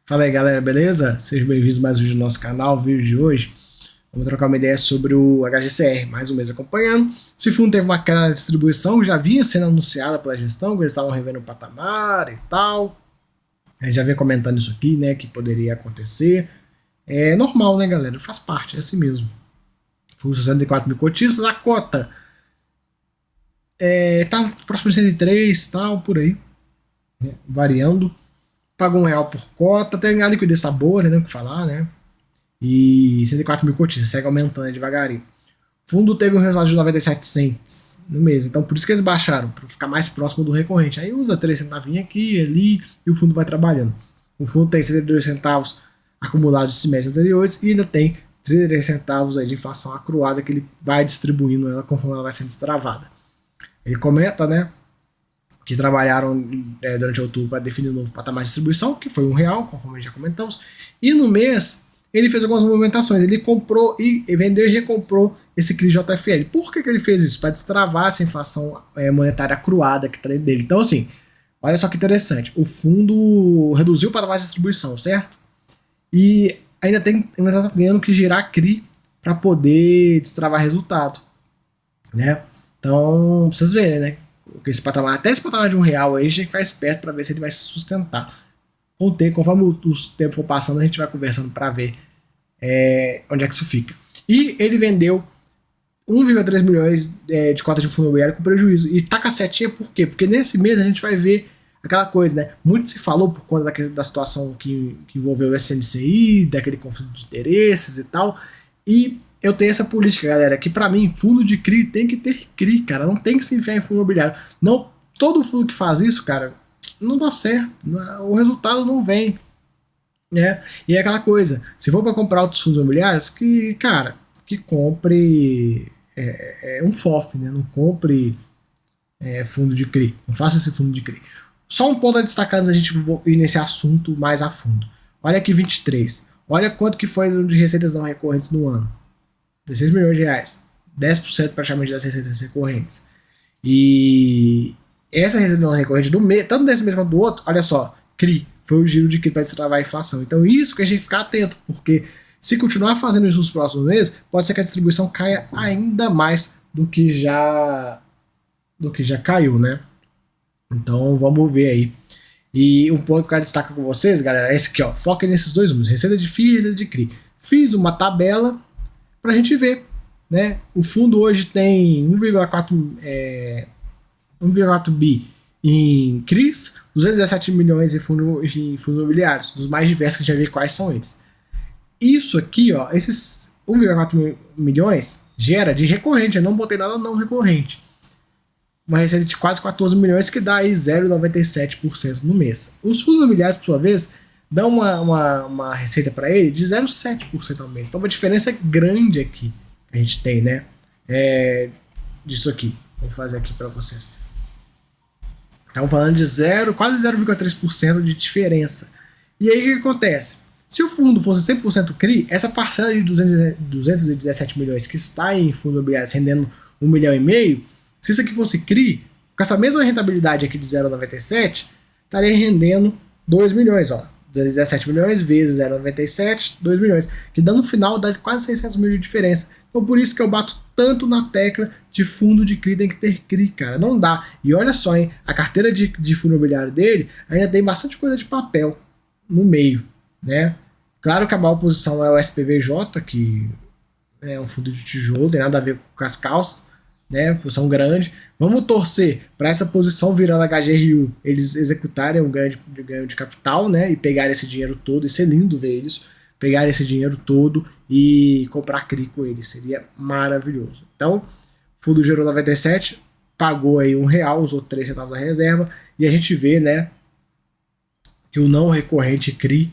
Fala aí galera, beleza? Sejam bem-vindos a mais um vídeo do nosso canal. O vídeo de hoje, vamos trocar uma ideia sobre o HGCR, mais um mês acompanhando. Esse fundo teve uma queda na distribuição, já vinha sendo anunciada pela gestão, que eles estavam revendo o patamar e tal. A gente já vinha comentando isso aqui, né, que poderia acontecer. É normal, né, galera? Faz parte, é assim mesmo. Fundo 64 mil cotistas, a cota tá próximo de 103, tal, por aí, né, variando. Pagou R$ 1 por cota, tem a liquidez tá boa, tem nem o que falar, né? E 104 mil cotistas, segue aumentando devagarinho. O fundo teve um resultado de 97 cents no mês, então por isso que eles baixaram, para ficar mais próximo do recorrente. Aí usa 3 centavinhos aqui, ali, e o fundo vai trabalhando. O fundo tem 72 centavos acumulados de semestres anteriores e ainda tem 33 centavos aí de inflação acruada que ele vai distribuindo ela conforme ela vai sendo destravada. Ele comenta, né, que trabalharam durante outubro para definir o novo patamar de distribuição, que foi R$ 1, conforme já comentamos, e no mês ele fez algumas movimentações, ele comprou e vendeu e recomprou esse CRI JFL. Por que ele fez isso? Para destravar essa inflação monetária acruada que está dentro dele. Então assim, olha só que interessante, o fundo reduziu o patamar de distribuição, certo? E ainda está tendo que girar CRI para poder destravar resultado, né? Então, vocês verem, né? Esse patamar, até esse patamar de R$ 1 aí, a gente tem que ficar esperto para ver se ele vai se sustentar. Conforme o tempo for passando, a gente vai conversando para ver onde é que isso fica. E ele vendeu 1,3 milhões de cotas de fundo imobiliário com prejuízo. E tá com a setinha por quê? Porque nesse mês a gente vai ver aquela coisa, né? Muito se falou por conta da situação que envolveu o SNCI, daquele conflito de interesses e tal. E eu tenho essa política, galera, que pra mim, fundo de CRI tem que ter CRI, cara. Não tem que se enfiar em fundo imobiliário. Não, todo fundo que faz isso, cara, não dá certo. O resultado não vem, né? E é aquela coisa, se for para comprar outros fundos imobiliários, que compre um FOF, né? Não compre fundo de CRI. Não faça esse fundo de CRI. Só um ponto a destacar antes da gente ir nesse assunto mais a fundo. Olha aqui 23. Olha quanto que foi de receitas não recorrentes no ano. 16 milhões de reais. 10% praticamente das receitas recorrentes. E essa receita não recorrente do mês, tanto desse mês quanto do outro, olha só, CRI, foi o giro de CRI para destravar a inflação. Então isso que a gente ficar atento, porque se continuar fazendo isso nos próximos meses, pode ser que a distribuição caia ainda mais do que já caiu, né? Então vamos ver aí. E um ponto que eu quero destacar com vocês, galera, é esse aqui, ó. Foquem nesses dois números, receita de FII e receita de CRI. Fiz uma tabela pra gente ver, né? O fundo hoje tem 1,4 bi em CRIs, 217 milhões em fundos imobiliários, dos mais diversos que a gente vai ver quais são eles. Isso aqui, ó, esses 1,4 milhões gera de recorrente, eu não botei nada não recorrente. Uma receita de quase 14 milhões que dá aí 0,97% no mês. Os fundos imobiliários, por sua vez, dão uma receita para ele de 0,7% ao mês. Então uma diferença grande aqui que a gente tem, né? Disso aqui. Vou fazer aqui para vocês. Estamos falando de quase 0,3% de diferença. E aí o que acontece? Se o fundo fosse 100% CRI, essa parcela de 217 milhões que está em fundos imobiliários rendendo 1,5 milhão, se isso aqui fosse CRI, com essa mesma rentabilidade aqui de 0,97, estaria rendendo 2 milhões, ó. 217 milhões vezes 0,97, 2 milhões, que dando no final dá quase 600 mil de diferença. Então por isso que eu bato tanto na tecla de fundo de CRI, tem que ter CRI, cara, não dá. E olha só, hein, a carteira de fundo imobiliário dele ainda tem bastante coisa de papel no meio, né? Claro que a maior posição é o SPVJ, que é um fundo de tijolo, tem nada a ver com as calças, né, posição grande. Vamos torcer para essa posição virando HGRU, eles executarem um ganho de capital, né, e pegarem esse dinheiro todo, e ser lindo ver eles pegarem esse dinheiro todo e comprar CRI com eles, seria maravilhoso. Então, o fundo gerou 97, pagou aí R$ 1, usou 3 centavos da reserva, e a gente vê, né, que o não recorrente CRI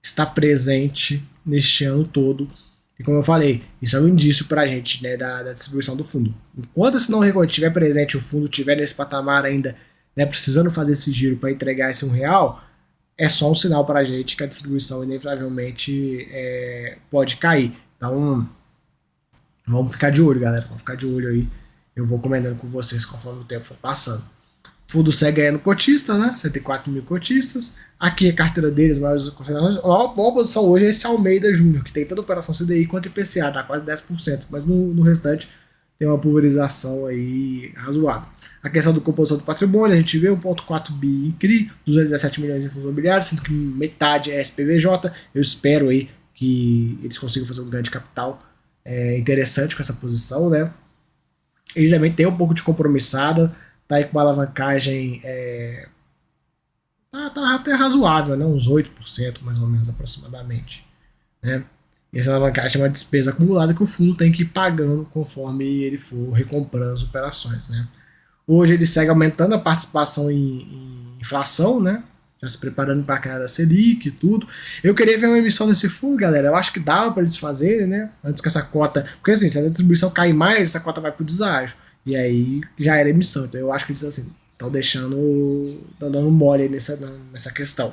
está presente neste ano todo. E como eu falei, isso é um indício para a gente, né, da distribuição do fundo. Enquanto esse não recorrente estiver presente, o fundo estiver nesse patamar ainda, né, precisando fazer esse giro para entregar esse R$ 1, é só um sinal para a gente que a distribuição inevitavelmente pode cair. Então, vamos ficar de olho, galera. Vamos ficar de olho aí. Eu vou comentando com vocês conforme o tempo for passando. Fundo segue ganhando cotista, né? 104 mil cotistas. Aqui a carteira deles, mais considerações. A maior posição hoje é esse Almeida Júnior, que tem toda a operação CDI quanto IPCA, tá quase 10%, mas no restante tem uma pulverização aí razoável. A questão do composição do patrimônio, a gente vê 1,4 bi em CRI, 217 milhões em fundos imobiliários, sendo que metade é SPVJ. Eu espero aí que eles consigam fazer um ganho de capital interessante com essa posição, né? Ele também tem um pouco de compromissada, tá aí com uma alavancagem tá até razoável, né? Uns 8% mais ou menos aproximadamente, né? E essa alavancagem é uma despesa acumulada que o fundo tem que ir pagando conforme ele for recomprando as operações, né? Hoje ele segue aumentando a participação em inflação, né? Já se preparando para a queda da Selic e tudo. Eu queria ver uma emissão nesse fundo, galera. Eu acho que dava para eles fazerem, né? Antes que essa cota. Porque assim, se a distribuição cair mais, essa cota vai para o deságio. E aí já era emissão. Então eu acho que eles assim estão deixando. Estão dando mole aí nessa questão.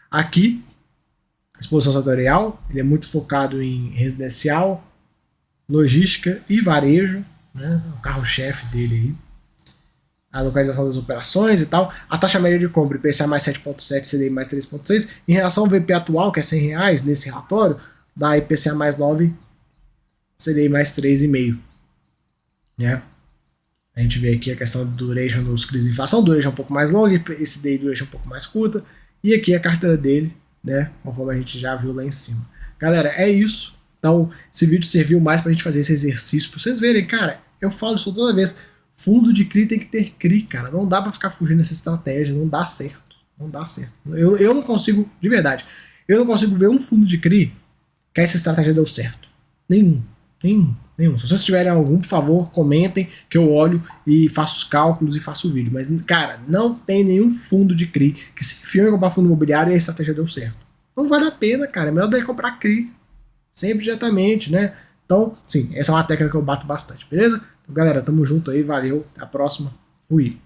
Aqui, exposição setorial, ele é muito focado em residencial, logística e varejo, né? O carro-chefe dele aí. A localização das operações e tal. A taxa média de compra, IPCA mais 7,7, CDI mais 3,6. Em relação ao VP atual, que é R$100 nesse relatório, dá IPCA mais 9, CDI mais 3,5. Né? A gente vê aqui a questão do duration dos crises de inflação, duration um pouco mais longa, esse CDI duration um pouco mais curta. E aqui a carteira dele, né? Conforme a gente já viu lá em cima. Galera, é isso. Então, esse vídeo serviu mais pra gente fazer esse exercício, pra vocês verem, cara, eu falo isso toda vez. Fundo de CRI tem que ter CRI, cara. Não dá pra ficar fugindo dessa estratégia. Não dá certo. Não dá certo. Eu não consigo, de verdade, eu não consigo ver um fundo de CRI que essa estratégia deu certo. Nenhum. Se vocês tiverem algum, por favor, comentem que eu olho e faço os cálculos e faço o vídeo. Mas, cara, não tem nenhum fundo de CRI que se enfiou em comprar fundo imobiliário e a estratégia deu certo. Não vale a pena, cara. É melhor daí comprar CRI. Sempre diretamente, né? Então, sim, essa é uma técnica que eu bato bastante, beleza? Então, galera, tamo junto aí, valeu, até a próxima, fui!